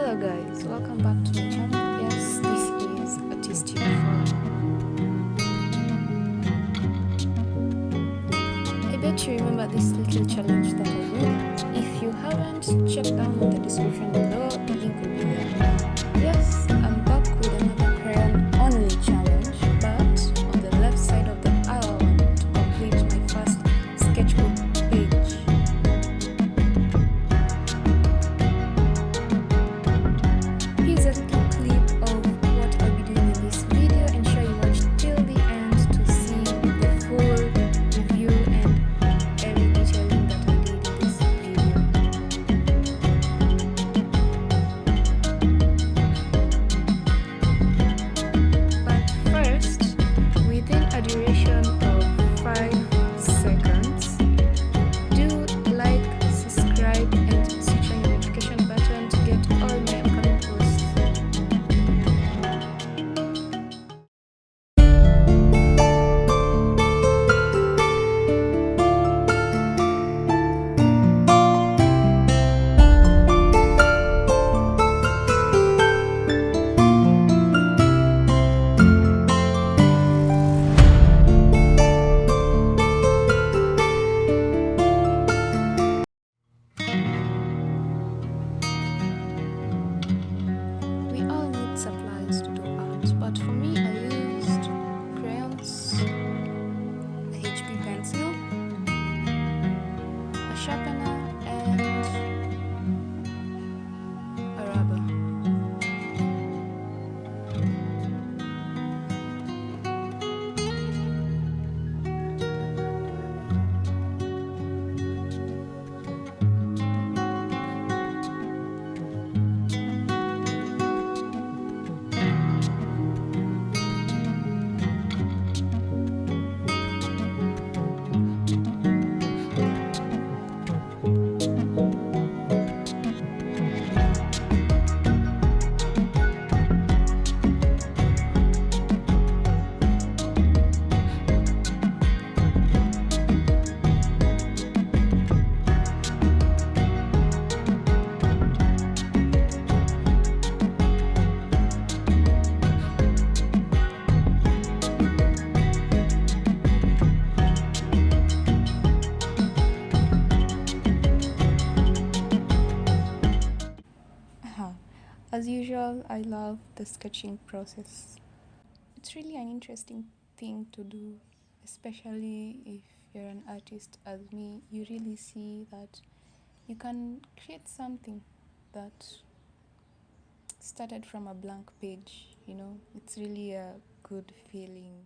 Hello guys, welcome back to my channel. Yes, this is Artistic Farm. I bet you remember this little challenge that I did. If you haven't, check down in the description below, the link will be there. Yes, I'm back with another crayon only challenge, but on the left side of the aisle one to complete my first sketchbook page. Here's a little clip of what I'll be doing in this video. Ensure you watch till the end to see the full review and every detailing that I did in this video. But first, within a duration of 5 seconds, do like, subscribe and switch on your notification button to get all my upcoming posts. We all need supplies to do art, but for me I used crayons, a HB pencil, a sharpener and a rubber. As usual, I love the sketching process. It's really an interesting thing to do, especially if you're an artist as me. You really see that you can create something that started from a blank page, It's really a good feeling.